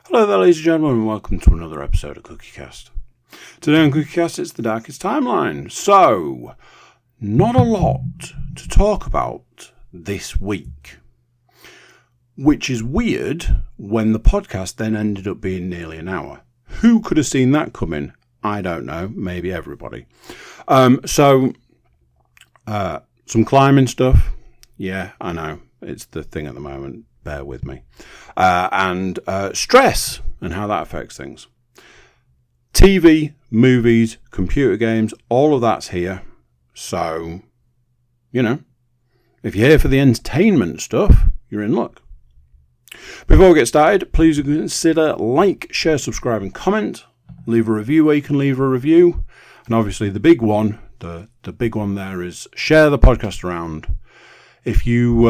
Hello there, ladies and gentlemen, and welcome to another episode of CookieCast. Today on CookieCast, it's the Darkest Timeline. So, not a lot to talk about this week, which is weird when the podcast then ended up being nearly an hour. Who could have seen that coming? I don't know. Maybe everybody. Some climbing stuff. Yeah, I know. It's the thing at the moment. Bear with me. And stress and how that affects things. TV, movies, computer games, all of that's here. So, if you're here for the entertainment stuff, you're in luck. Before we get started, please consider like, share, subscribe and comment. Leave a review where you can leave a review. And obviously the big one, the big one there is share the podcast around. If you,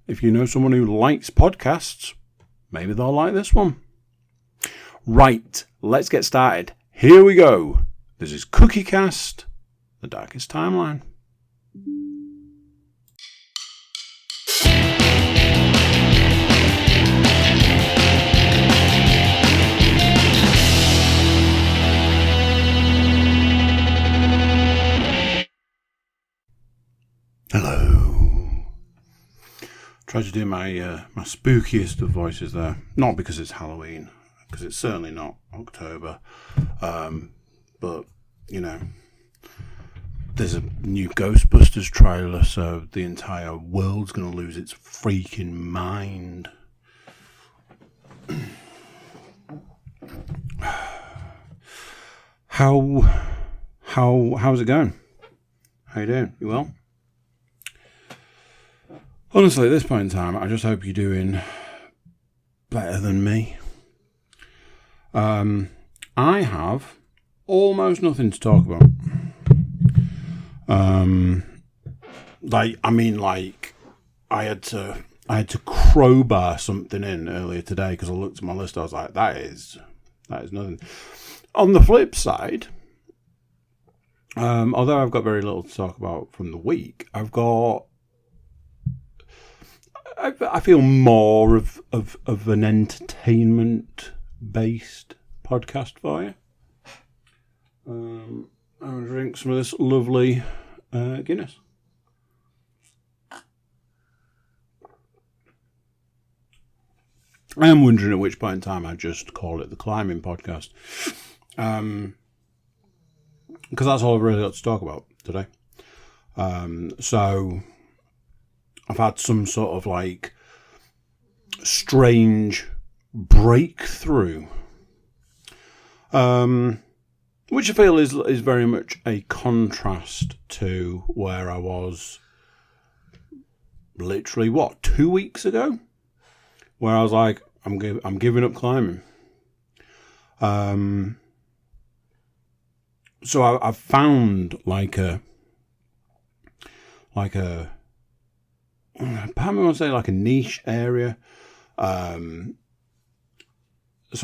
if you know someone who likes podcasts, maybe they'll like this one. Right, let's get started. Here we go. This is CookieCast, the Darkest Timeline. Hello. Tried to do my my spookiest of voices there. Not because it's Halloween, because it's certainly not October. But, there's a new Ghostbusters trailer, so the entire world's going to lose its freaking mind. How's it going? How you doing? You well? Honestly, at this point in time, I just hope you're doing better than me. I have almost nothing to talk about. I had to crowbar something in earlier today because I looked at my list. I was like, that is nothing. On the flip side, although I've got very little to talk about from the week, I feel more of an entertainment-based podcast for you. I'm going to drink some of this lovely Guinness. I am wondering at which point in time I just call it the climbing podcast. Because that's all I've really got to talk about today. So I've had some sort of strange breakthrough, which I feel is very much a contrast to where I was literally 2 weeks ago, where I was like, I'm giving up climbing. So I've found I want to say a niche area. So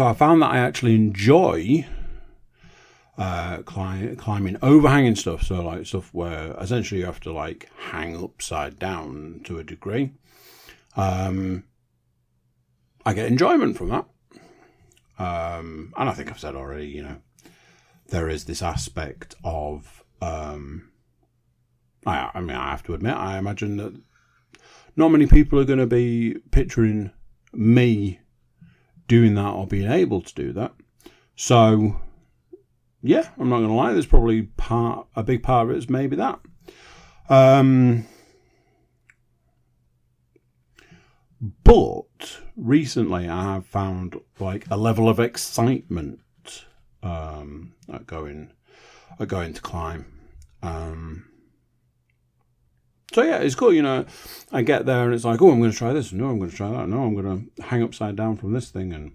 I found that I actually enjoy climbing overhanging stuff. So stuff where essentially you have to hang upside down to a degree. I get enjoyment from that. And I think I've said already, there is this aspect of, I have to admit, I imagine that not many people are going to be picturing me doing that or being able to do that. So, yeah, I'm not going to lie. There's probably a big part of it is maybe that. But recently I have found a level of excitement at going to climb. So yeah, it's cool, I get there and it's like, oh, I'm going to try this. No, I'm going to try that. No, I'm going to hang upside down from this thing. And,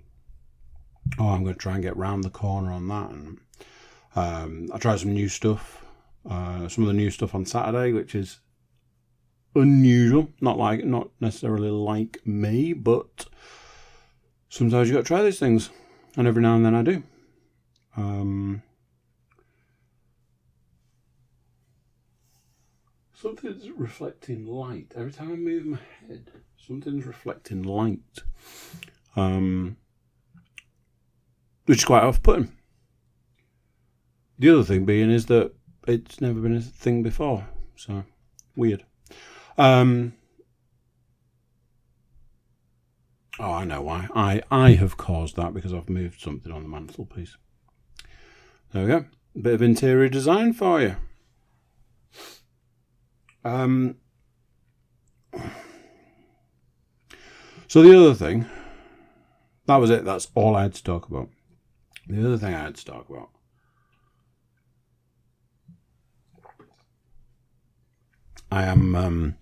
I'm going to try and get round the corner on that. And I tried some new stuff. Some of the new stuff on Saturday, which is unusual. Not necessarily like me, but sometimes you got to try these things. And every now and then I do. Something's reflecting light. Every time I move my head, something's reflecting light. which is quite off-putting. The other thing being is that it's never been a thing before, so weird. Oh, I know why. I have caused that because I've moved something on the mantelpiece. There we go. A bit of interior design for you. So the other thing, that was it. That's all I had to talk about. The other thing I had to talk about. I'm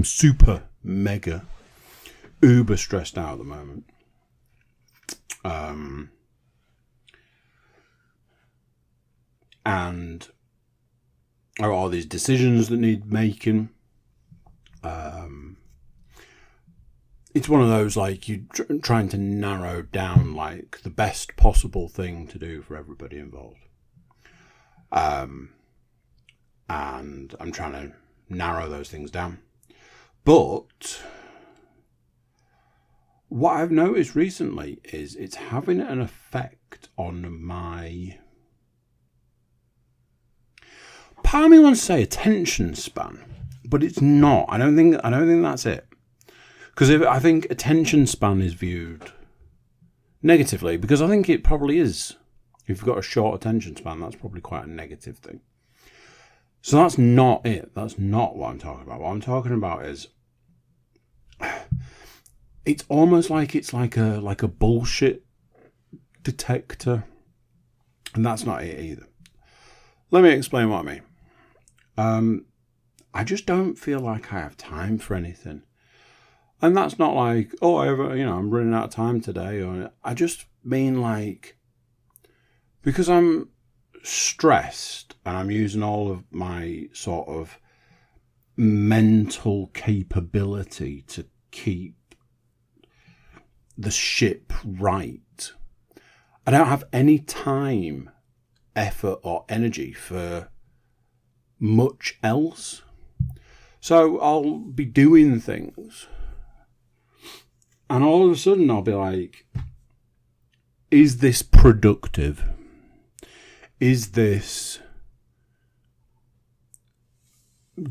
super, mega, uber stressed out at the moment. And there are all these decisions that need making. It's one of those, like, you're trying to narrow down, like, the best possible thing to do for everybody involved. And I'm trying to narrow those things down. But what I've noticed recently is it's having an effect on my... Part of me wants to say attention span, but it's not. I don't think that's it. Because I think attention span is viewed negatively, because I think it probably is. If you've got a short attention span, that's probably quite a negative thing. So that's not it. That's not what I'm talking about. What I'm talking about is it's almost like it's like a bullshit detector, and that's not it either. Let me explain what I mean. I just don't feel like I have time for anything. And that's not like, I'm running out of time today. Or I just mean, like, because I'm stressed and I'm using all of my sort of mental capability to keep the ship right. I don't have any time, effort, or energy for much else. So I'll be doing things, and all of a sudden I'll be like, is this productive? Is this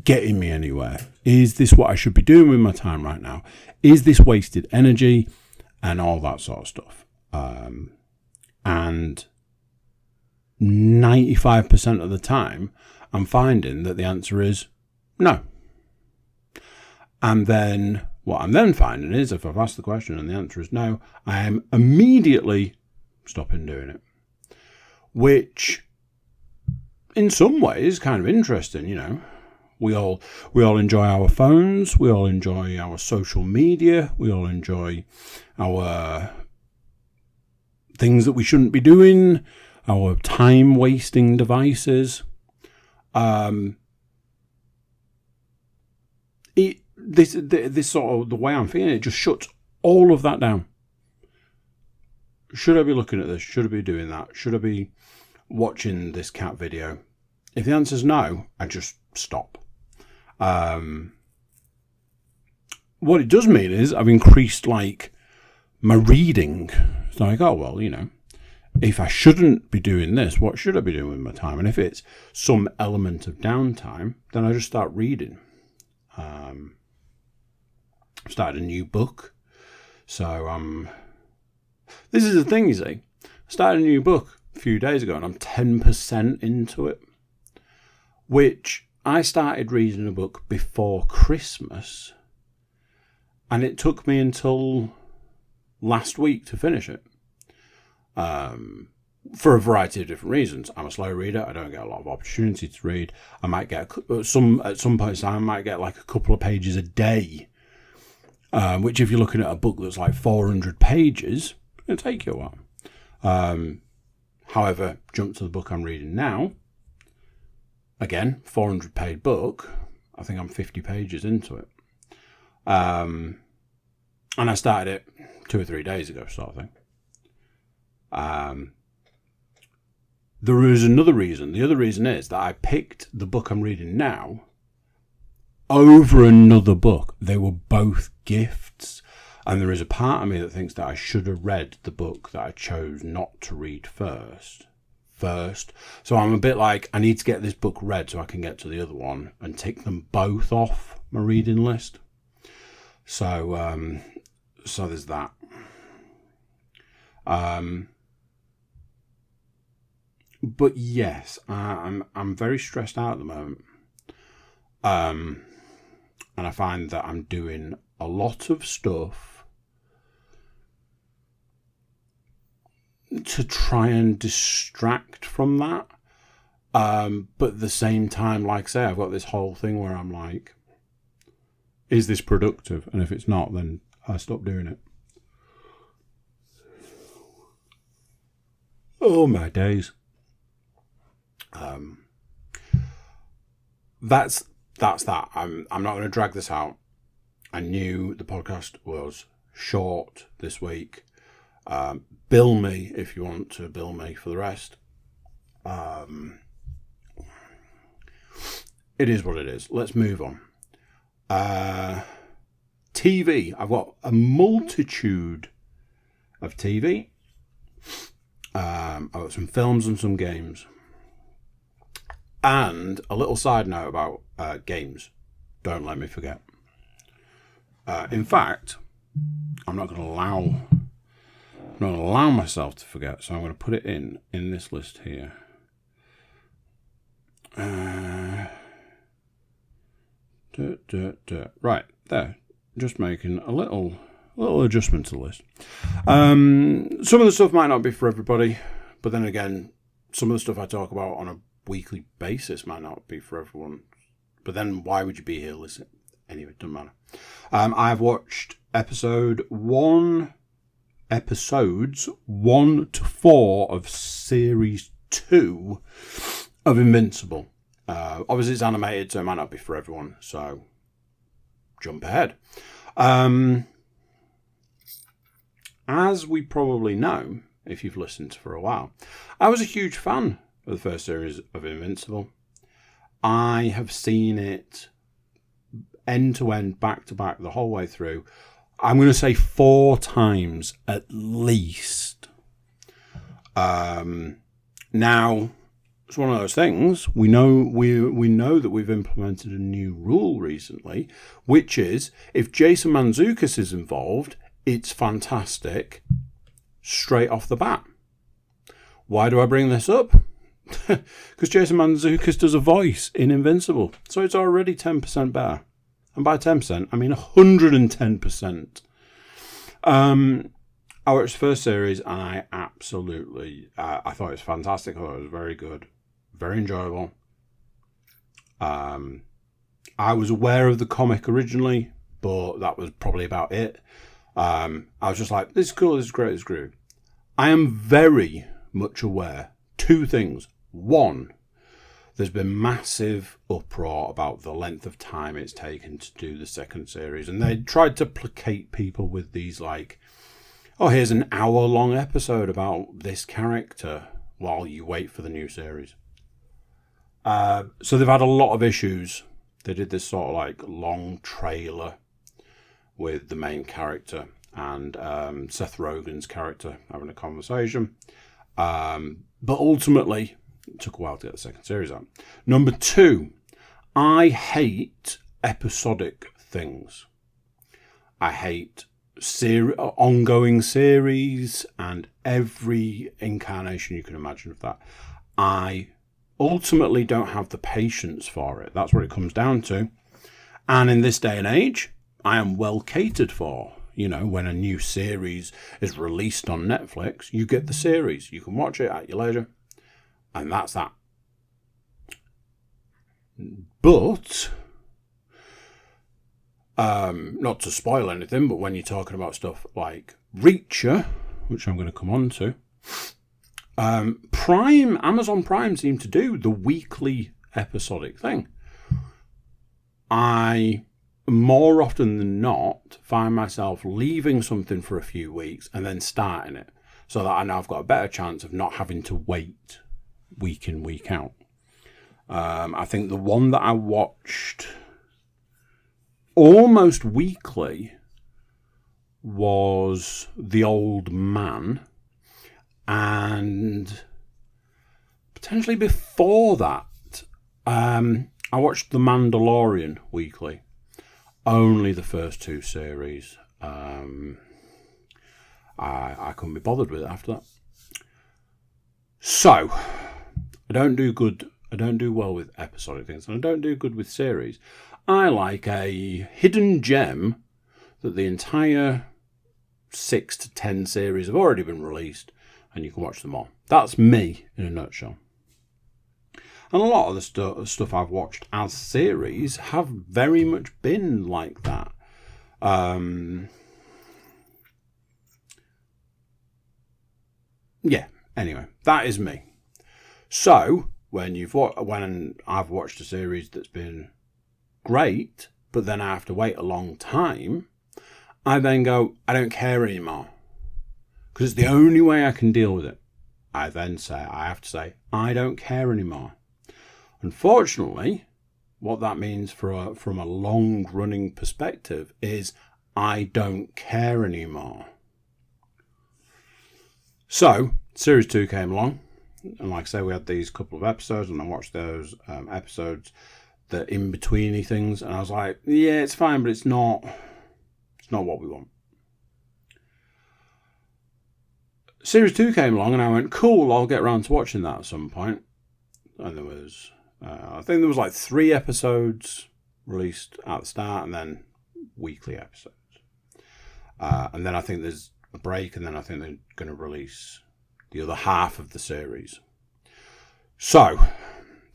getting me anywhere? Is this what I should be doing with my time right now? Is this wasted energy? And all that sort of stuff. And 95% of the time, I'm finding that the answer is no. And then what I'm then finding is, if I've asked the question and the answer is no, I am immediately stopping doing it. Which, in some ways, is kind of interesting, you know. We all enjoy our phones. We all enjoy our social media. We all enjoy our things that we shouldn't be doing, our time-wasting devices. This sort of, the way I'm feeling, it just shuts all of that down. Should I be looking at this? Should I be doing that? Should I be watching this cat video? If the answer is no, I just stop. What it does mean is I've increased, like, my reading. It's like, oh, well, you know, if I shouldn't be doing this, what should I be doing with my time? And if it's some element of downtime, then I just start reading. I've started a new book. So this is the thing, you see. I started a new book a few days ago and I'm 10% into it. Which I started reading a book before Christmas. And it took me until last week to finish it. For a variety of different reasons. I'm a slow reader. I don't get a lot of opportunity to read. I might get at some points I might get like a couple of pages a day. Which, if you're looking at a book that's like 400 pages, it'll take you a while. However, jump to the book I'm reading now. Again, 400-page book. I think I'm 50 pages into it. And I started it 2 or 3 days ago, sort of thing. There is another reason. The other reason is that I picked the book I'm reading now over another book. They were both gifts. And there is a part of me that thinks that I should have read the book that I chose not to read first. So I'm a bit like, I need to get this book read so I can get to the other one and take them both off my reading list. So there's that. But yes, I'm very stressed out at the moment. And I find that I'm doing a lot of stuff to try and distract from that. But at the same time, like I say, I've got this whole thing where I'm like, is this productive? And if it's not, then I stop doing it. Oh, my days. That's that. I'm not going to drag this out. I knew the podcast was short this week. Bill me if you want to bill me for the rest. It is what it is. Let's move on. TV. I've got a multitude of TV. I've got some films and some games. And a little side note about games. Don't let me forget. In fact, I'm not going to allow myself to forget, so I'm going to put it in this list here. Right, there. Just making a little adjustment to the list. Some of the stuff might not be for everybody, but then again, some of the stuff I talk about on a weekly basis might not be for everyone. But then why would you be here listening? Anyway, it doesn't matter. I've watched episodes 1 to 4 of series 2 of Invincible. Obviously it's animated, so it might not be for everyone, so jump ahead. As we probably know, if you've listened for a while, I was a huge fan of the first series of Invincible. I have seen it end to end, back to back, the whole way through. I'm going to say 4 times at least. Now, it's one of those things. We know that we've implemented a new rule recently, which is if Jason Mantzoukas is involved, it's fantastic straight off the bat. Why do I bring this up? Because Jason Mantzoukas does a voice in Invincible, so it's already 10% better. And by 10%, I mean 110%. I watched the first series and I absolutely, I thought it was fantastic. I thought it was very good, very enjoyable. I was aware of the comic originally, but that was probably about it. I was just like, this is cool, this is great, this is great. I am very much aware. 2 things. 1, there's been massive uproar about the length of time it's taken to do the second series. And they tried to placate people with these like, oh, here's an hour-long episode about this character while you wait for the new series. So they've had a lot of issues. They did this sort of like long trailer with the main character and Seth Rogen's character having a conversation. But ultimately, it took a while to get the second series out. Number 2, I hate episodic things. I hate ongoing series and every incarnation you can imagine of that. I ultimately don't have the patience for it. That's what it comes down to. And in this day and age, I am well catered for. You know, when a new series is released on Netflix, you get the series. You can watch it at your leisure. And that's that. But, not to spoil anything, but when you're talking about stuff like Reacher, which I'm going to come on to, Amazon Prime seem to do the weekly episodic thing. I, more often than not, find myself leaving something for a few weeks and then starting it, so that I know I've got a better chance of not having to wait week in, week out. I think the one that I watched almost weekly was The Old Man, and potentially before that, I watched The Mandalorian weekly. Only the first 2 series. I couldn't be bothered with it after that. So, I don't do well with episodic things, and I don't do good with series. I like a hidden gem that the entire 6 to 10 series have already been released, and you can watch them all. That's me in a nutshell. And a lot of the stuff I've watched as series have very much been like that. Yeah, anyway, that is me. So, when I've watched a series that's been great, but then I have to wait a long time, I then go, I don't care anymore. Because it's the only way I can deal with it. I have to say, I don't care anymore. Unfortunately, what that means from a long-running perspective is I don't care anymore. So, Series 2 came along, and like I say, we had these couple of episodes, and I watched those episodes, the in-betweeny things, and I was like, yeah, it's fine, but it's not what we want. Series 2 came along, and I went, cool, I'll get around to watching that at some point. And there was, I think there was like 3 episodes released at the start, and then weekly episodes. And then I think there's a break, and then I think they're going to release the other half of the series. So,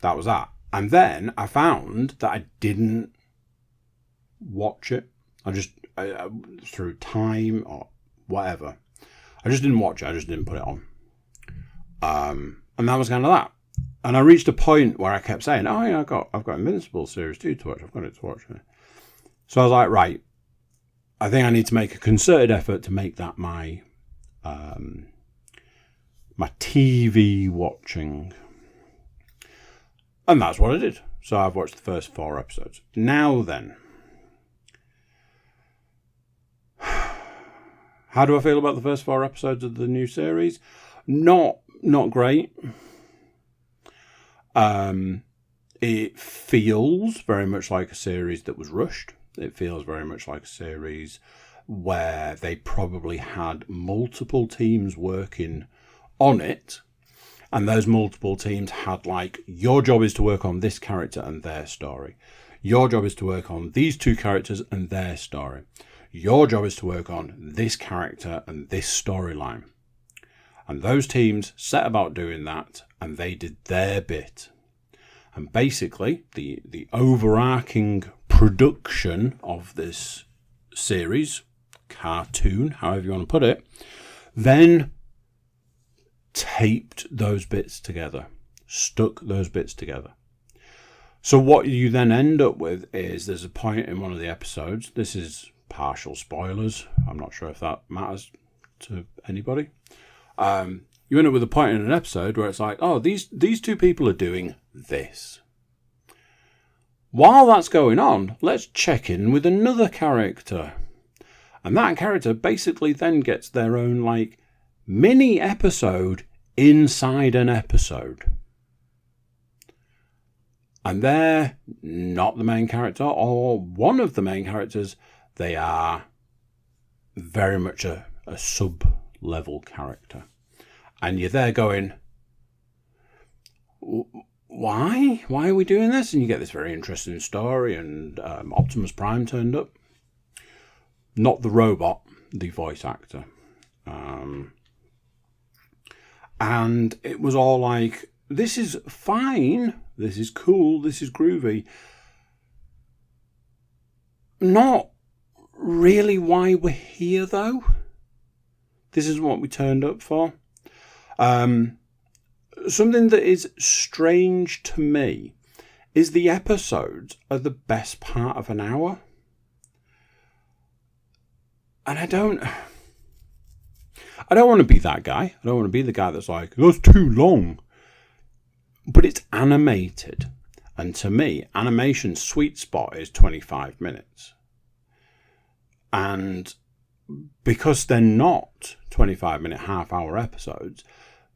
that was that. And then I found that I didn't watch it. I through time or whatever, I just didn't watch it. I just didn't put it on. And that was kind of that. And I reached a point where I kept saying, oh yeah, I've got Invincible Series 2 to watch. I've got it to watch. So I was like, right, I think I need to make a concerted effort to make that my my TV watching. And that's what I did. So I've watched the first 4 episodes. Now then, how do I feel about the first 4 episodes of the new series? Not great. It feels very much like a series that was rushed. It feels very much like a series where they probably had multiple teams working on it, and those multiple teams had like, your job is to work on this character and their story. Your job is to work on these 2 characters and their story. Your job is to work on this character and this storyline. And those teams set about doing that, and they did their bit. And basically, the overarching production of this series, cartoon, however you want to put it, then taped those bits together, stuck those bits together. So what you then end up with is there's a point in one of the episodes, this is partial spoilers, I'm not sure if that matters to anybody. You end up with a point in an episode where it's like, oh, these 2 people are doing this. While that's going on, let's check in with another character. And that character basically then gets their own like mini episode inside an episode. And they're not the main character or one of the main characters. They are very much a sub-level character. And you're there going, why? Why are we doing this? And you get this very interesting story, and Optimus Prime turned up. Not the robot, the voice actor. And it was all like, this is fine, this is cool, this is groovy. Not really why we're here, though. This is what we turned up for. Something that is strange to me is the episodes are the best part of an hour. And I don't want to be that guy. I don't want to be the guy that's like, that's too long. But it's animated. And to me, animation's sweet spot is 25 minutes. And because they're not 25-minute, half-hour episodes,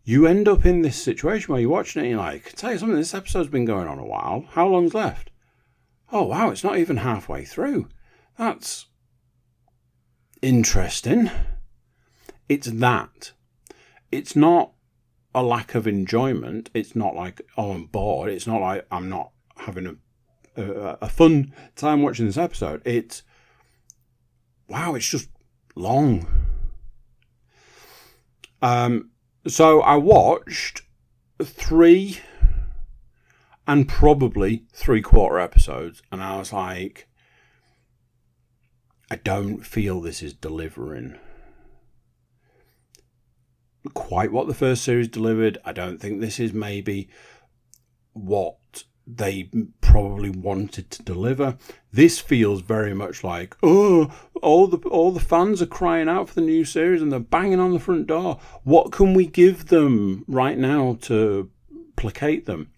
you end up in this situation where you're watching it and you're like, tell you something, this episode's been going on a while. How long's left? Oh, wow, it's not even halfway through. That's interesting. It's that. It's not a lack of enjoyment. It's not like, oh, I'm bored. It's not like I'm not having a fun time watching this episode. It's, wow, it's just long. So I watched 3 and probably 3/4 episodes, and I was like, I don't feel this is delivering quite what the first series delivered. I don't think this is maybe what they probably wanted to deliver. This feels very much like, oh, all the fans are crying out for the new series and they're banging on the front door. What can we give them right now to placate them?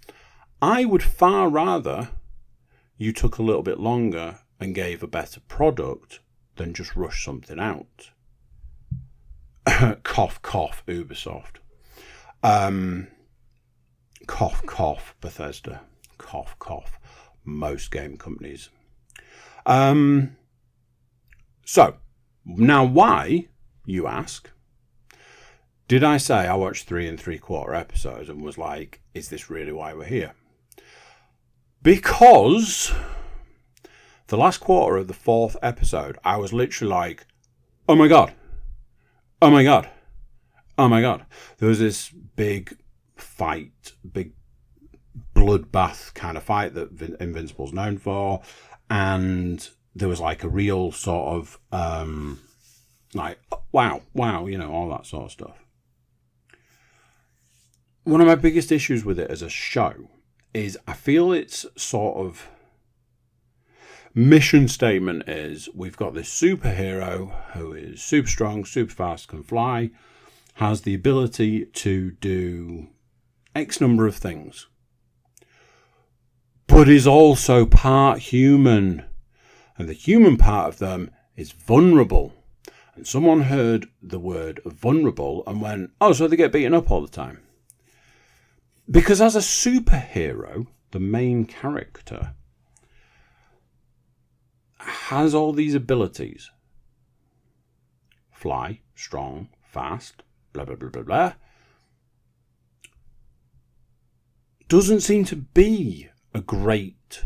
I would far rather you took a little bit longer and gave a better product than just rush something out. Cough, cough, Ubisoft. Cough, cough, Bethesda. Cough, cough, most game companies. So, now why, you ask? Did I say I watched 3 3/4 episodes and was like, is this really why we're here? Because the last quarter of the 4th episode, I was literally like, oh my God. Oh my God. Oh my God. There was this big fight, big bloodbath kind of fight that Invincible's known for. And there was like a real sort of, like, wow, you know, all that sort of stuff. One of my biggest issues with it as a show is I feel it's sort of mission statement is we've got this superhero who is super strong, super fast, can fly, has the ability to do X number of things, but is also part human. And the human part of them is vulnerable. And someone heard the word vulnerable and went, oh, so they get beaten up all the time. Because as a superhero, the main character has all these abilities. Fly, strong, fast, blah, blah, blah, blah, blah. Doesn't seem to be a great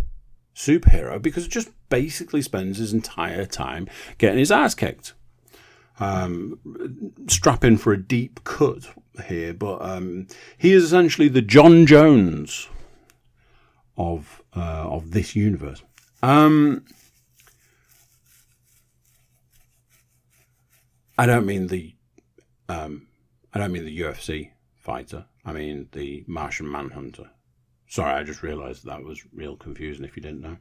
superhero because it just basically spends his entire time getting his ass kicked. Strapping for a deep cut here, but he is essentially the John Jones of this universe. I don't mean the UFC fighter. I mean the Martian Manhunter. Sorry, I just realised that was real confusing if you didn't know.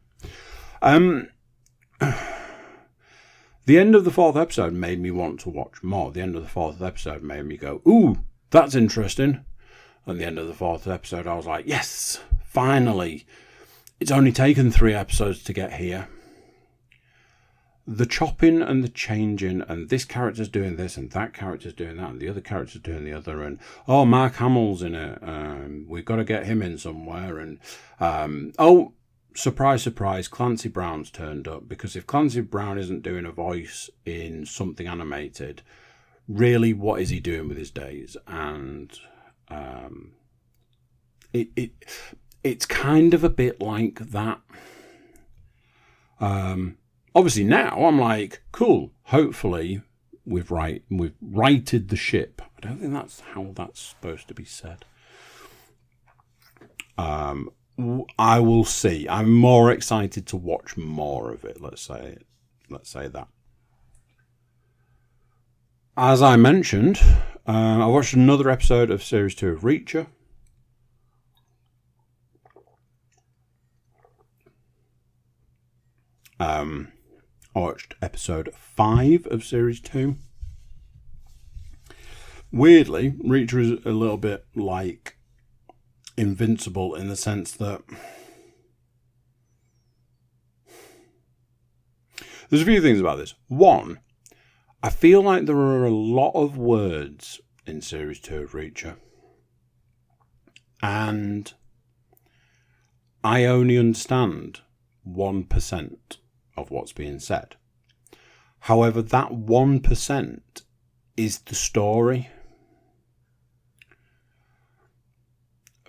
The end of the 4th episode made me want to watch more. The end of the 4th episode made me go, ooh, that's interesting. And the end of the 4th episode, I was like, yes, finally. It's only taken 3 episodes to get here. The chopping and the changing, and this character's doing this, and that character's doing that, and the other character's doing the other, and, oh, Mark Hamill's in it. We've got to get him in somewhere. And, oh, surprise, surprise, Clancy Brown's turned up, because if Clancy Brown isn't doing a voice in something animated, really, what is he doing with his days? And it's kind of a bit like that. Obviously now I'm like, cool, hopefully we've righted the ship. I don't think that's how that's supposed to be said. I will see. I'm more excited to watch more of it. Let's say that. As I mentioned, I watched another episode of Series 2 of Reacher. I watched episode 5 of Series 2. Weirdly, Reacher is a little bit like Invincible in the sense that there's a few things about this. One, I feel like there are a lot of words in Series 2 of Reacher. And I only understand 1% of what's being said. However, that 1% is the story.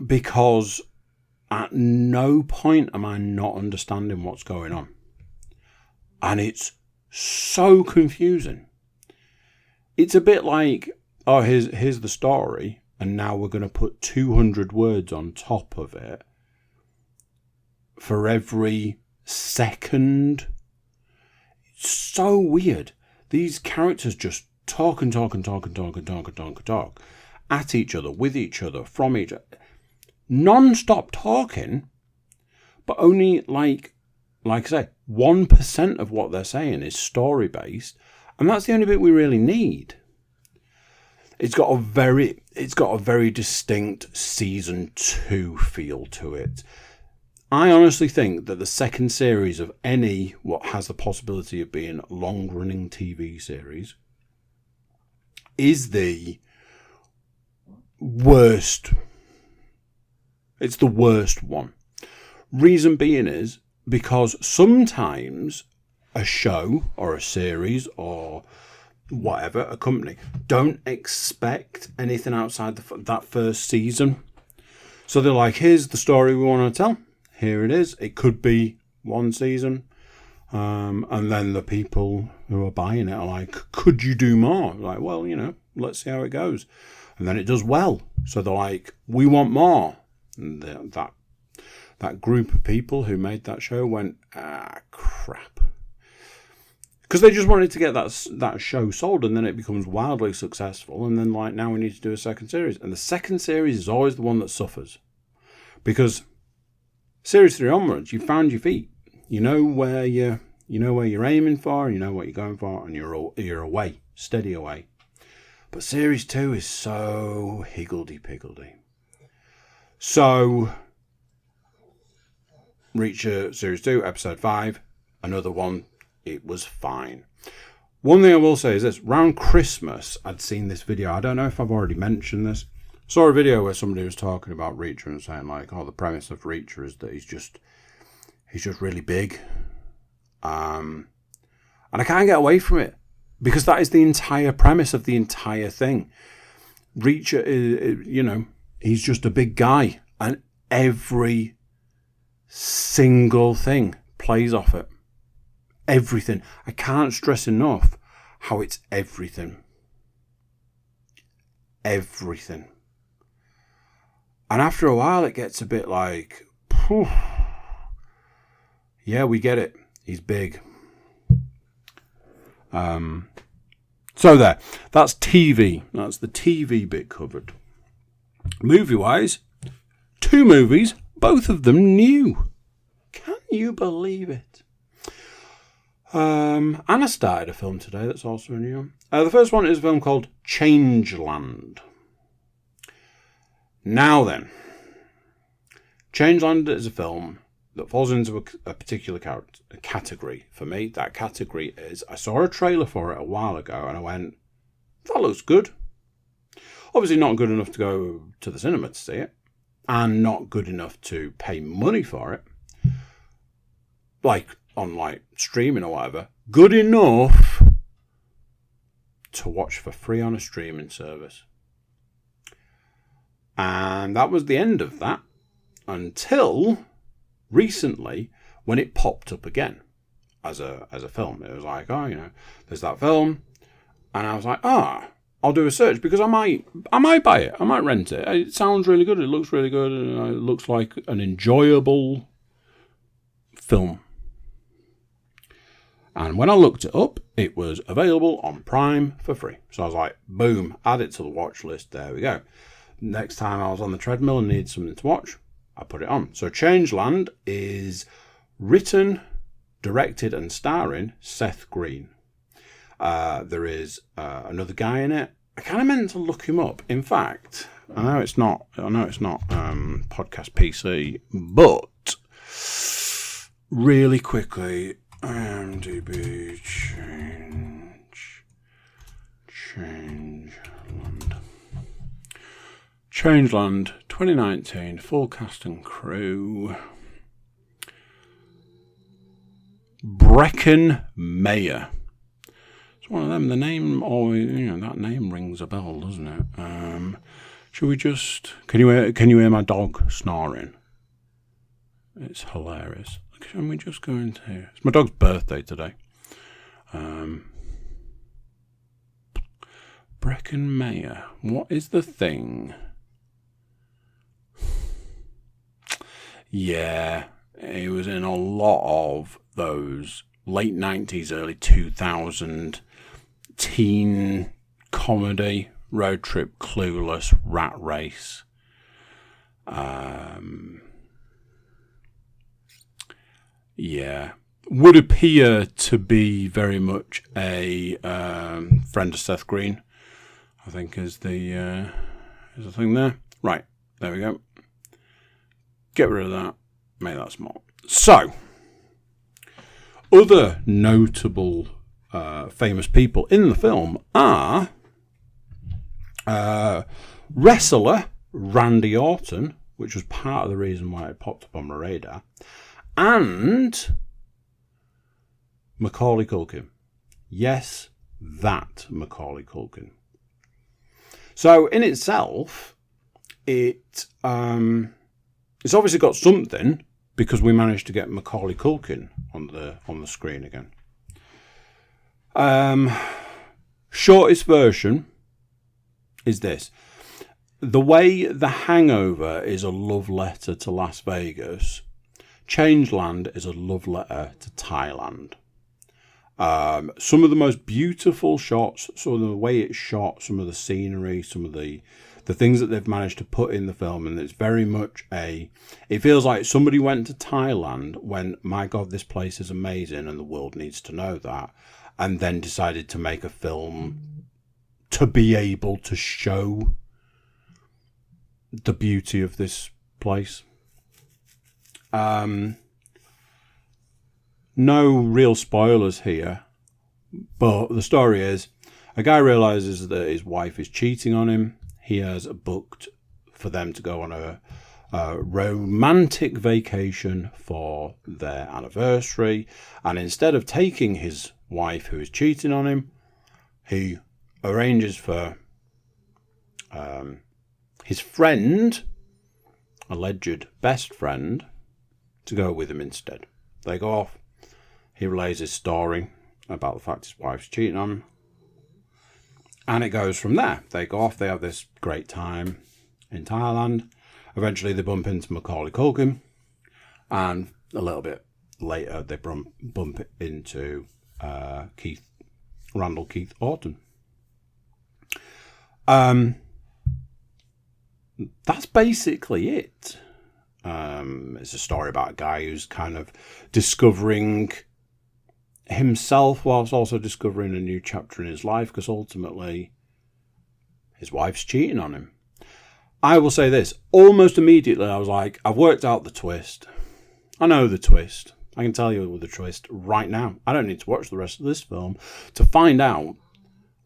Because at no point am I not understanding what's going on. And it's so confusing. It's a bit like, oh, here's the story, and now we're going to put 200 words on top of it for every second. It's so weird. These characters just talk and talk and talk and talk and talk and talk and talk at each other, with each other, from each other. Non-stop talking, but only like I say, 1% of what they're saying is story-based, and that's the only bit we really need. It's got a very distinct season 2 feel to it. I honestly think that the second series of any what has the possibility of being a long-running TV series is the worst. It's the worst one. Reason being is because sometimes a show or a series or whatever, a company, don't expect anything outside that first season. So they're like, here's the story we want to tell. Here it is. It could be one season. And then the people who are buying it are like, could you do more? Like, well, let's see how it goes. And then it does well. So they're like, we want more. And that group of people who made that show went, crap. Because they just wanted to get that show sold, and then it becomes wildly successful, and then now we need to do a second series. And the second series is always the one that suffers. Because series 3 onwards, you found your feet. You know where you're aiming for, and you know what you're going for, and you're away, steady away. But series 2 is so higgledy-piggledy. So, Reacher Series 2, Episode 5, another one, it was fine. One thing I will say is this, round Christmas, I'd seen this video, I don't know if I've already mentioned this, saw a video where somebody was talking about Reacher and saying the premise of Reacher is that he's just really big. And I can't get away from it, because that is the entire premise of the entire thing. Reacher is, he's just a big guy, and every single thing plays off it. Everything. I can't stress enough how it's everything. Everything. And after a while, it gets a bit like, phew. Yeah, we get it. He's big. So there. That's TV. That's the TV bit covered. Movie-wise, 2 movies, both of them new. Can you believe it? Anna started a film today that's also new. The first one is a film called Changeland. Now then, Changeland is a film that falls into a particular category for me. That category is, I saw a trailer for it a while ago and I went, that looks good. Obviously not good enough to go to the cinema to see it, and not good enough to pay money for it, on streaming or whatever. Good enough to watch for free on a streaming service. And that was the end of that until recently, when it popped up again as a film. It was like, there's that film, and I was like, I'll do a search, because I might buy it. I might rent it. It sounds really good. It looks really good. And it looks like an enjoyable film. And when I looked it up, it was available on Prime for free. So I was like, boom, add it to the watch list. There we go. Next time I was on the treadmill and needed something to watch, I put it on. So Changeland is written, directed and starring Seth Green. There is another guy in it. I kind of meant to look him up. In fact, I know it's not podcast PC, but really quickly, IMDb change Changeland 2019, full cast and crew. Brecon Mayor. It's one of them. The name always, that name rings a bell, doesn't it? Should we just? Can you hear my dog snoring? It's hilarious. Can we just go into here? It's my dog's birthday today. Brecon Mayor. What is the thing? Yeah, he was in a lot of those late 90s, early 2000 teen comedy, Road Trip, Clueless, Rat Race. Yeah, would appear to be very much a friend of Seth Green, I think is the thing there. Right, there we go. Get rid of that. Make that small. So, other notable famous people in the film are wrestler Randy Orton, which was part of the reason why it popped up on my radar, and Macaulay Culkin. Yes, that Macaulay Culkin. So, in itself, it's obviously got something because we managed to get Macaulay Culkin on the screen again. Shortest version is this. The way The Hangover is a love letter to Las Vegas, Changeland is a love letter to Thailand. Some of the most beautiful shots, some of the way it's shot, some of the scenery, some of the things that they've managed to put in the film, and it's very much it feels like somebody went to Thailand, went, my God, this place is amazing and the world needs to know that, and then decided to make a film to be able to show the beauty of this place. No real spoilers here, but the story is a guy realizes that his wife is cheating on him. He has booked for them to go on a romantic vacation for their anniversary, and instead of taking his wife who is cheating on him, he arranges for his friend, alleged best friend, to go with him instead. They go off. He relays his story about the fact his wife's cheating on him. And it goes from there. They go off, they have this great time in Thailand. Eventually they bump into Macaulay Culkin. And a little bit later they bump into Randall Keith Orton. That's basically it. It's a story about a guy who's kind of discovering himself whilst also discovering a new chapter in his life, because ultimately his wife's cheating on him. I will say this, almost immediately I was like, I've worked out the twist. I know the twist. I can tell you the twist right now. I don't need to watch the rest of this film to find out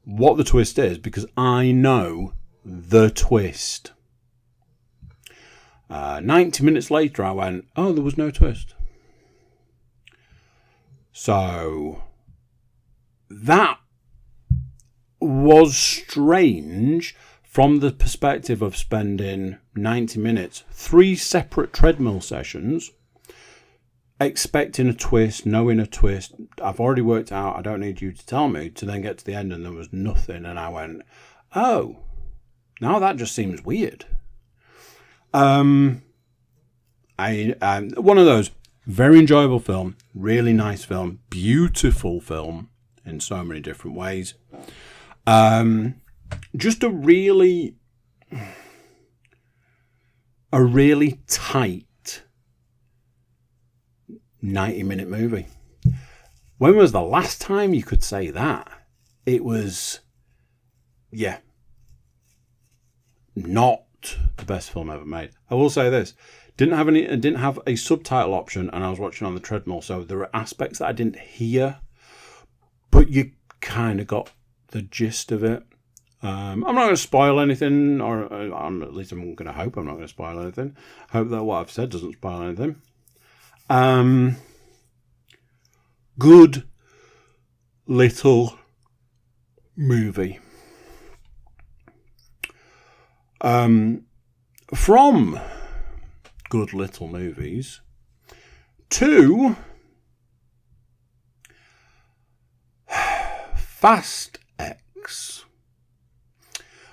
what the twist is, because I know the twist. 90 minutes later I went, oh, there was no twist. So that was strange from the perspective of spending 90 minutes, 3 separate treadmill sessions, expecting a twist, knowing a twist. I've already worked out, I don't need you to tell me, to then get to the end and there was nothing. And I went, oh, now that just seems weird. I'm one of those. Very enjoyable film, really nice film, beautiful film in so many different ways. Just a really tight 90-minute movie. When was the last time you could say that? It was, not the best film ever made. I will say this. Didn't have a subtitle option, and I was watching on the treadmill, so there were aspects that I didn't hear, but you kind of got the gist of it. I'm not going to spoil anything, or at least I'm going to hope I'm not going to spoil anything. Hope that what I've said doesn't spoil anything. Good little movie. From good little movies to Fast X.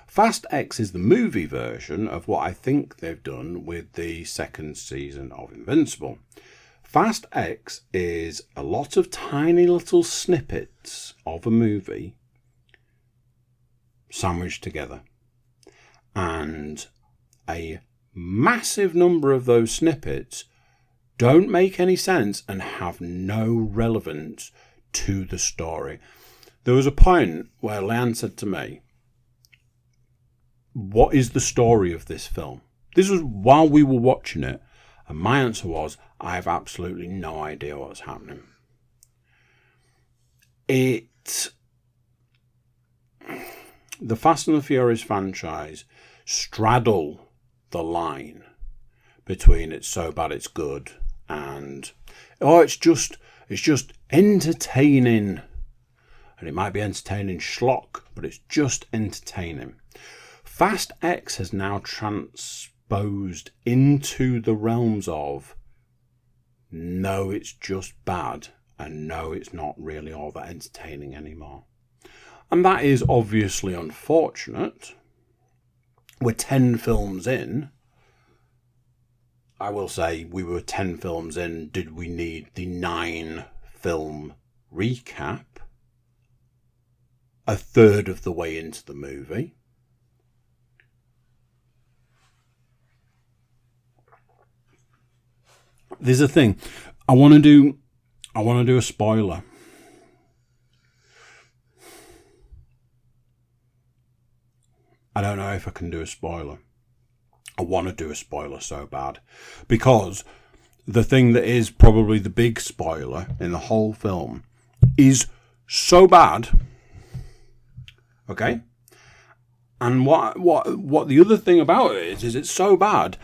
Fast X is the movie version of what I think they've done with the second season of Invincible. Fast X is a lot of tiny little snippets of a movie sandwiched together. And a massive number of those snippets don't make any sense and have no relevance to the story. There was a point where Leanne said to me, "What is the story of this film?" This was while we were watching it, and my answer was, I have absolutely no idea what's happening. The Fast and the Furious franchise straddle the line between it's so bad it's good and it's just entertaining. And it might be entertaining schlock, but it's just entertaining. Fast X has now transposed into the realms of no, it's just bad, and no, it's not really all that entertaining anymore. And that is obviously unfortunate. We're 10 films in. I will say we were 10 films in. Did we need the 9 film recap? A third of the way into the movie. There's a thing. I want to do a spoiler. I don't know if I can do a spoiler. I want to do a spoiler so bad. Because the thing that is probably the big spoiler in the whole film is so bad. Okay? And what the other thing about it is it's so bad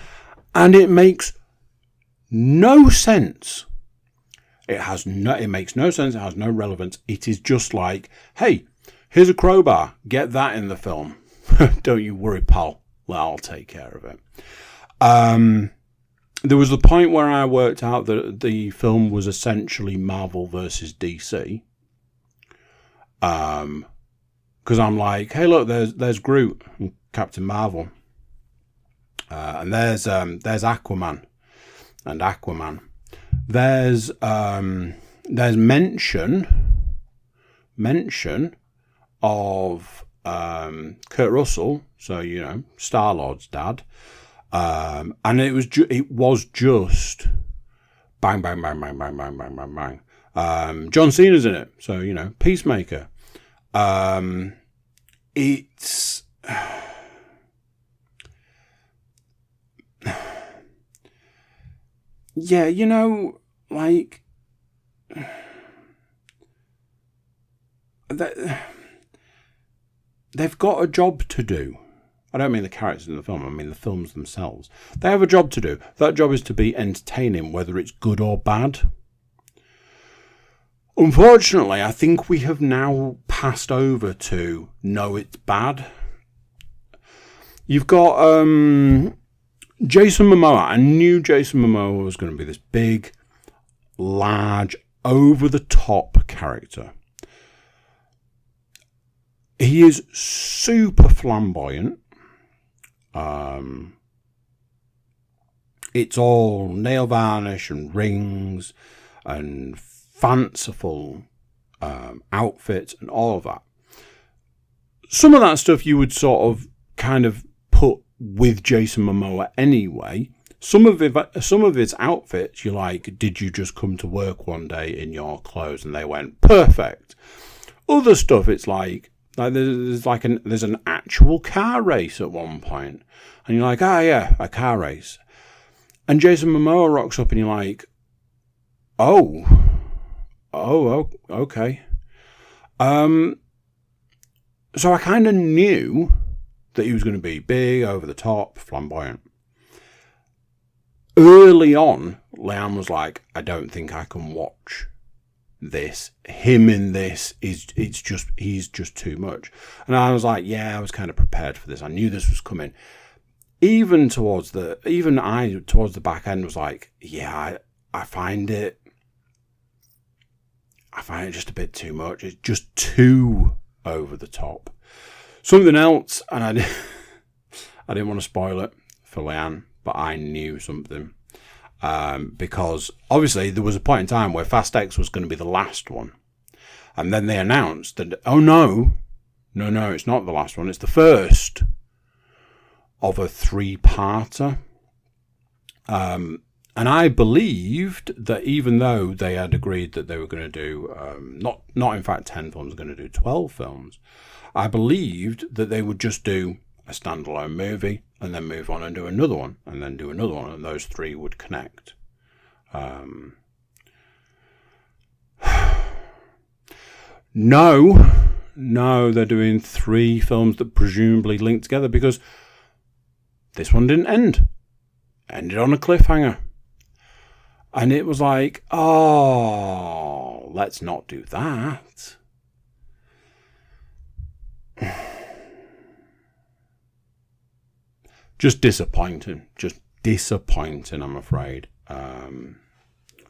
and it makes no sense. It makes no sense. It has no relevance. It is just like, hey, here's a crowbar. Get that in the film. Don't you worry, pal. I'll take care of it. There was the point where I worked out that the film was essentially Marvel versus DC. Because I'm like, hey, look, there's Groot and Captain Marvel, and there's Aquaman and Aquaman. There's mention of Kurt Russell, so Star-Lord's dad, and it was just bang bang bang bang bang bang bang bang bang. John Cena's in it, so Peacemaker. It's yeah, like they've got a job to do. I don't mean the characters in the film, I mean the films themselves. They have a job to do. That job is to be entertaining, whether it's good or bad. Unfortunately, I think we have now passed over to no, it's bad. You've got Jason Momoa. I knew Jason Momoa was going to be this big, large, over-the-top character. He is super flamboyant. It's all nail varnish and rings and fanciful outfits and all of that. Some of that stuff you would sort of kind of put with Jason Momoa anyway. Some of his outfits, you're like, did you just come to work one day in your clothes? And they went, perfect. Other stuff, it's like there's an actual car race at one point. And you're like, yeah, a car race. And Jason Momoa rocks up and you're like, oh, okay. So I kind of knew that he was going to be big, over the top, flamboyant. Early on, Leanne was like, I don't think I can watch this. Him in this he's just too much. And I was like, yeah, I was kind of prepared for this. I knew this was coming. Even towards the back end was like, yeah, I find it just a bit too much. It's just too over the top. Something else, and I didn't want to spoil it for Leanne, but I knew something. Because obviously there was a point in time where Fast X was going to be the last one. And then they announced that, oh no, it's not the last one. It's the first of a 3-parter. And I believed that even though they had agreed that they were going to do, not in fact 10 films, going to do 12 films, I believed that they would just do a standalone movie and then move on and do another one and then do another one, and those 3 would connect. No, they're doing 3 films that presumably link together, because this one didn't end. It ended on a cliffhanger. And it was like, oh, let's not do that. Just disappointing, I'm afraid. And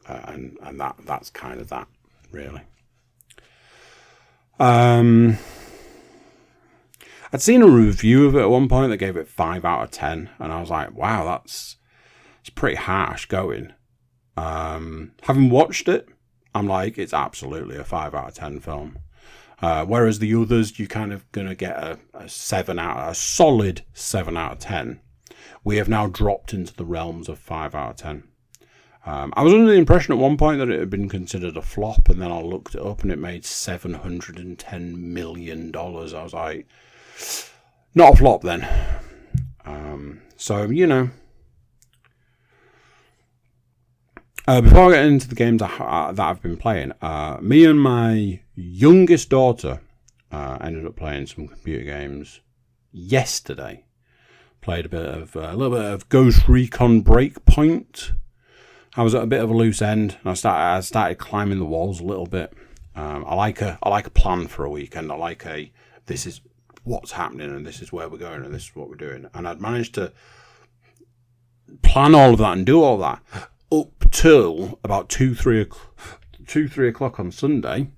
that's kind of that, really. I'd seen a review of it at one point that gave it 5 out of 10, and I was like, wow, it's pretty harsh going. Having watched it, I'm like, it's absolutely a 5 out of 10 film. Whereas the others, you're kind of going to get a solid 7 out of 10. We have now dropped into the realms of 5 out of 10. I was under the impression at one point that it had been considered a flop, and then I looked it up and it made $710 million. I was like, not a flop then. So, you know. Before I get into the games that I've been playing, me and my youngest daughter ended up playing some computer games yesterday. Played a little bit of Ghost Recon Breakpoint. I was at a bit of a loose end, and I started climbing the walls a little bit. I like a plan for a weekend. I like this is what's happening, and this is where we're going, and this is what we're doing. And I'd managed to plan all of that and do all that up till about 2-3 o'clock on Sunday.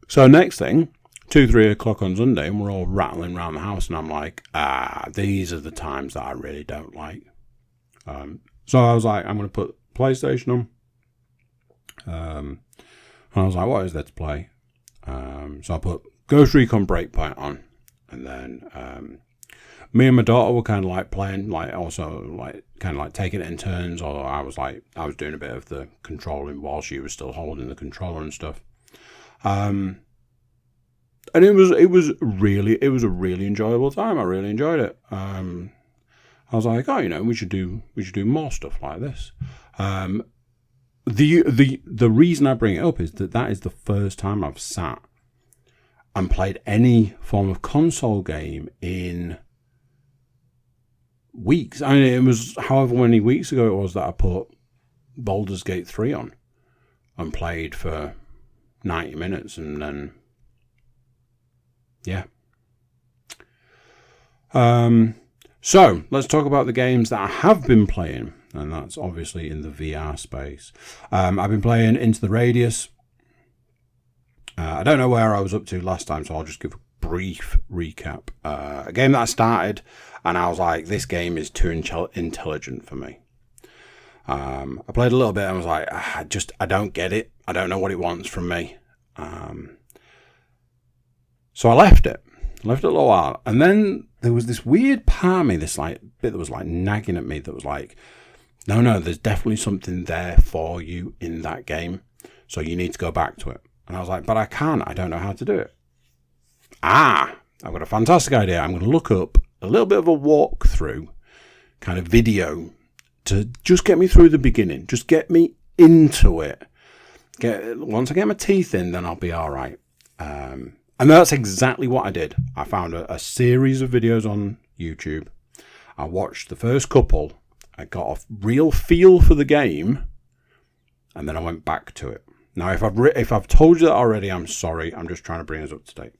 So next thing, 2-3 o'clock on Sunday, and we're all rattling around the house, and I'm like, these are the times that I really don't like. So I was like, I'm going to put PlayStation on. And I was like, what is there to play? So I put Ghost Recon Breakpoint on, and then me and my daughter were kind of like playing, like also like kind of like taking it in turns, or I was doing a bit of the controlling while she was still holding the controller and stuff. And it was a really enjoyable time. I really enjoyed it. I was like, oh, we should do more stuff like this. The reason I bring it up is that is the first time I've sat and played any form of console game in weeks. I mean, it was however many weeks ago it was that I put Baldur's Gate 3 on and played for 90 minutes, and then yeah. So let's talk about the games that I have been playing, and that's obviously in the VR space. I've been playing Into the Radius. I don't know where I was up to last time, so I'll just give a brief recap. A game that I started, and I was like, this game is too intelligent for me. I played a little bit and I was like, I don't get it. I don't know what it wants from me. So I left it a little while, and then there was this weird part of me, this like bit that was like nagging at me, that was like, no, there's definitely something there for you in that game, so you need to go back to it. And I was like, but I can't. I don't know how to do it. I've got a fantastic idea. I'm going to look up a little bit of a walkthrough kind of video to just get me through the beginning, just get me into it. Once I get my teeth in, then I'll be all right. And that's exactly what I did. I found a series of videos on YouTube. I watched the first couple. I got a real feel for the game, and then I went back to it. Now, if I've told you that already, I'm sorry. I'm just trying to bring us up to date.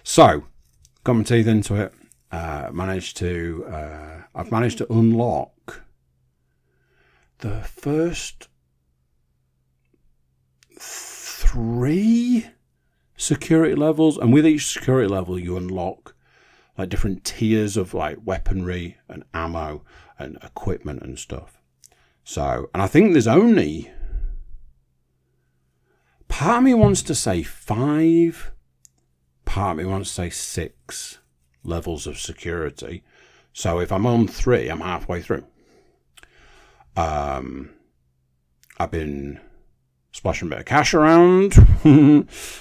So, got my teeth into it. I've managed to unlock the first 3 security levels, and with each security level, you unlock like different tiers of like weaponry and ammo and equipment and stuff. So, and I think there's only, part of me wants to say 5, part of me wants to say 6 levels of security. So if I'm on 3, I'm halfway through. I've been splashing a bit of cash around.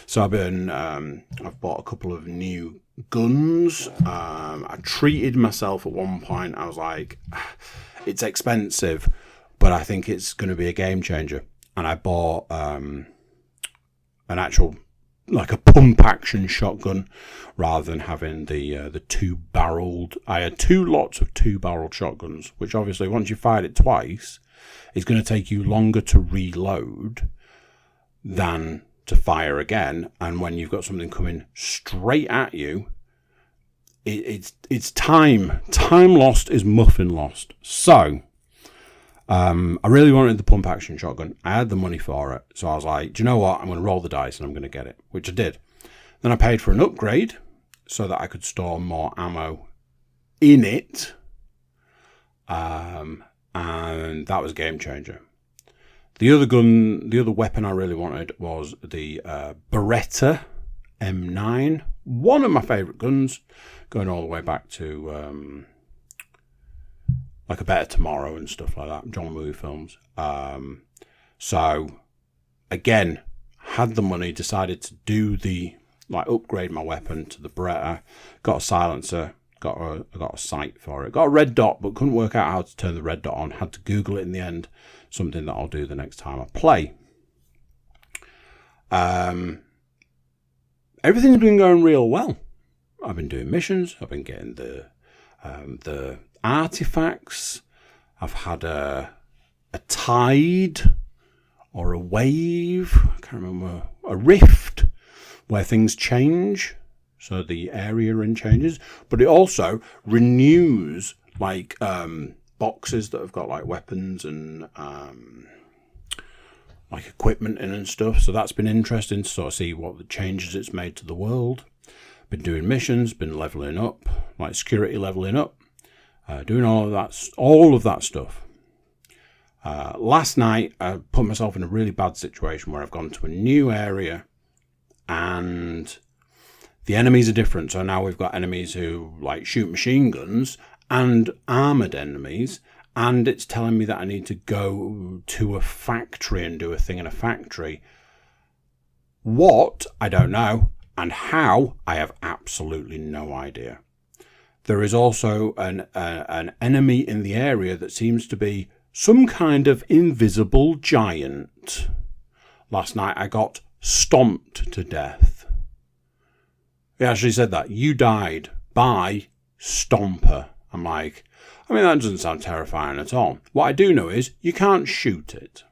So I've bought a couple of new guns. I treated myself at one point. I was like, it's expensive, but I think it's going to be a game changer. And I bought an actual, like a pump action shotgun rather than having the 2-barreled. I had 2 lots of 2-barreled shotguns, which obviously once you fired it twice, it's going to take you longer to reload than to fire again. And when you've got something coming straight at you, it's time lost is muffin lost. So I really wanted the pump action shotgun. I had the money for it, so I was like, do you know what, I'm going to roll the dice and I'm going to get it, which I did. Then I paid for an upgrade so that I could store more ammo in it, and that was a game changer. The other weapon I really wanted was the Beretta M9, one of my favourite guns, going all the way back to like A Better Tomorrow and stuff like that, John Woo films. So again, had the money, decided to do upgrade my weapon to the Beretta, got a silencer, got a sight for it, got a red dot, but couldn't work out how to turn the red dot on, had to Google it in the end, something that I'll do the next time I play. Everything's been going real well. I've been doing missions, I've been getting the artifacts, I've had a tide or a wave, I can't remember, a rift where things change, so the area in changes, but it also renews like boxes that have got like weapons and like equipment in and stuff. So that's been interesting to sort of see what the changes it's made to the world. Been doing missions, been leveling up, like security leveling up, doing all of that stuff. Last night I put myself in a really bad situation where I've gone to a new area and the enemies are different. So now we've got enemies who like shoot machine guns and armoured enemies, and it's telling me that I need to go to a factory and do a thing in a factory. What? I don't know. And how? I have absolutely no idea. There is also an enemy in the area that seems to be some kind of invisible giant. Last night I got stomped to death. He actually said that. You died by Stomper. I'm like, I mean, that doesn't sound terrifying at all. What I do know is you can't shoot it.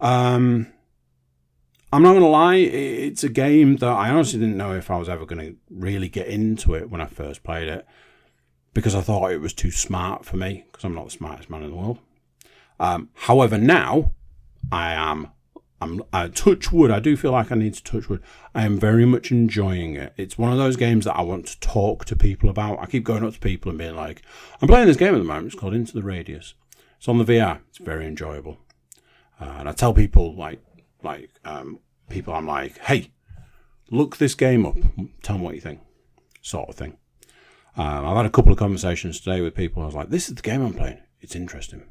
I'm not going to lie, it's a game that I honestly didn't know if I was ever going to really get into it when I first played it, because I thought it was too smart for me, because I'm not the smartest man in the world. However, now I'm touch wood. I do feel like I need to touch wood. I am very much enjoying it. It's one of those games that I want to talk to people about. I keep going up to people and being like, I'm playing this game at the moment. It's called Into the Radius. It's on the VR. It's very enjoyable. And I tell people people, I'm like, hey, look this game up. Tell me what you think, sort of thing. I've had a couple of conversations today with people. I was like, this is the game I'm playing. It's interesting.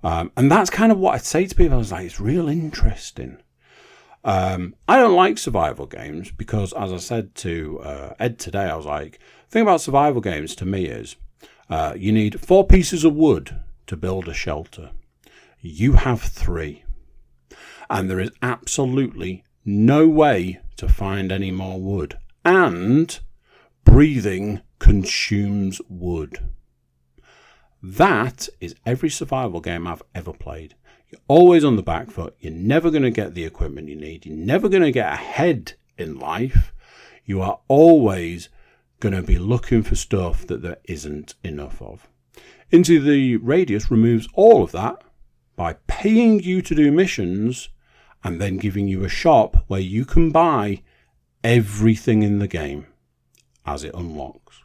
And that's kind of what I say to people. I was like, it's real interesting. I don't like survival games because, as I said to Ed today, I was like, the thing about survival games to me is you need 4 pieces of wood to build a shelter. You have 3. And there is absolutely no way to find any more wood. And breathing consumes wood. That is every survival game I've ever played. You're always on the back foot. You're never going to get the equipment you need. You're never going to get ahead in life. You are always going to be looking for stuff that there isn't enough of. Into the Radius removes all of that by paying you to do missions and then giving you a shop where you can buy everything in the game as it unlocks.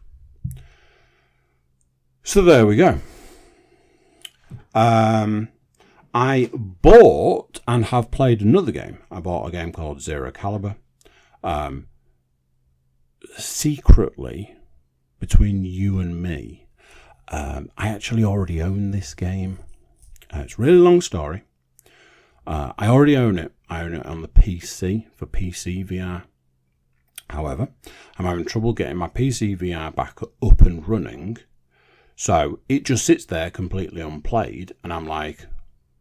So there we go. I bought and have played another game. I bought a game called Zero Caliber. Secretly, between you and me, I actually already own this game. It's a really long story. I already own it. I own it on the PC for PC VR. However, I'm having trouble getting my PC VR back up and running. So it just sits there completely unplayed. And I'm like,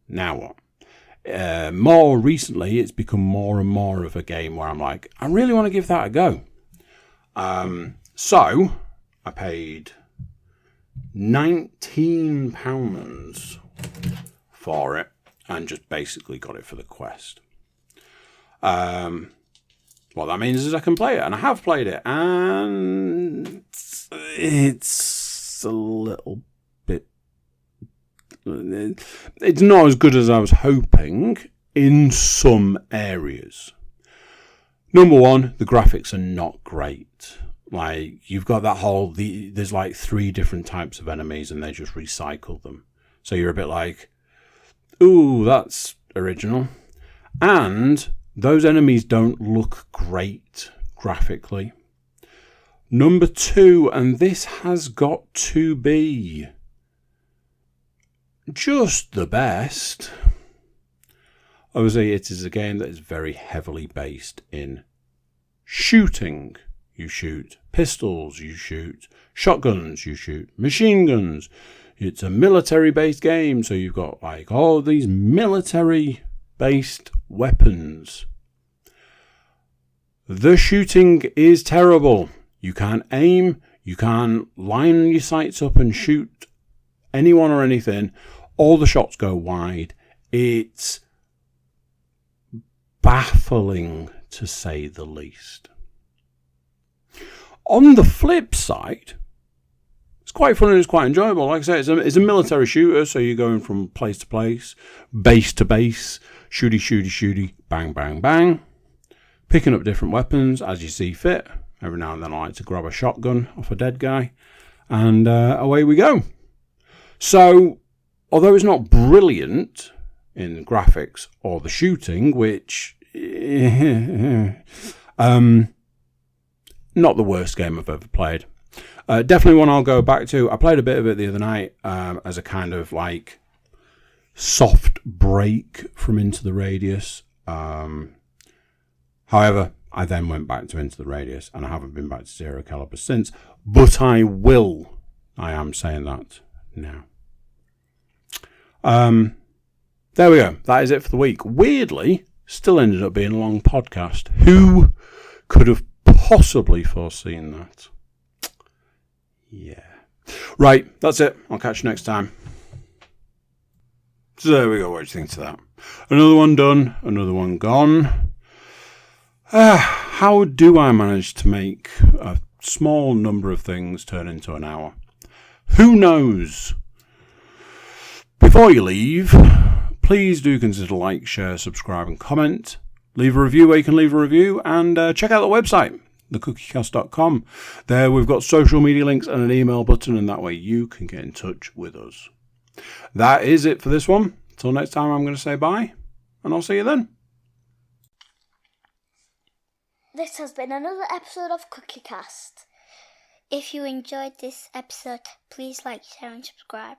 now what? More recently, it's become more and more of a game where I'm like, I really want to give that a go. So I paid £19 for it and just basically got it for the quest. What that means is I can play it, and I have played it, and it's a little bit... It's not as good as I was hoping in some areas. Number one, the graphics are not great. Like, you've got that whole... There's like 3 different types of enemies, and they just recycle them. So you're a bit like, ooh, that's original. And those enemies don't look great graphically. Number 2, and this has got to be just the best. Obviously, it is a game that is very heavily based in shooting. You shoot pistols, you shoot shotguns, you shoot machine guns. It's a military-based game, so you've got like all these military-based weapons. The shooting is terrible. You can't aim, you can't line your sights up and shoot anyone or anything. All the shots go wide. It's baffling, to say the least. On the flip side, it's quite fun and it's quite enjoyable. Like I say, it's a military shooter, so you're going from place to place, base to base, shooty, shooty, shooty, bang, bang, bang, picking up different weapons as you see fit. Every now and then I like to grab a shotgun off a dead guy, and away we go. So, although it's not brilliant in graphics or the shooting, which not the worst game I've ever played. Definitely one I'll go back to. I played a bit of it the other night as a kind of like soft break from Into the Radius. However, I then went back to Into the Radius, and I haven't been back to Zero Caliber since. But I will. I am saying that now. There we go. That is it for the week. Weirdly, still ended up being a long podcast. Who could have possibly foreseen that? Yeah. Right, that's it. I'll catch you next time. So there we go. What do you think to that? Another one done. Another one gone. How do I manage to make a small number of things turn into an hour? Who knows? Before you leave, please do consider like, share, subscribe and comment. Leave a review where you can leave a review, and check out the website, thecookiecast.com. There we've got social media links and an email button, and that way you can get in touch with us. That is it for this one. Until next time, I'm going to say bye, and I'll see you then. This has been another episode of CookieCast. If you enjoyed this episode, please like, share and subscribe.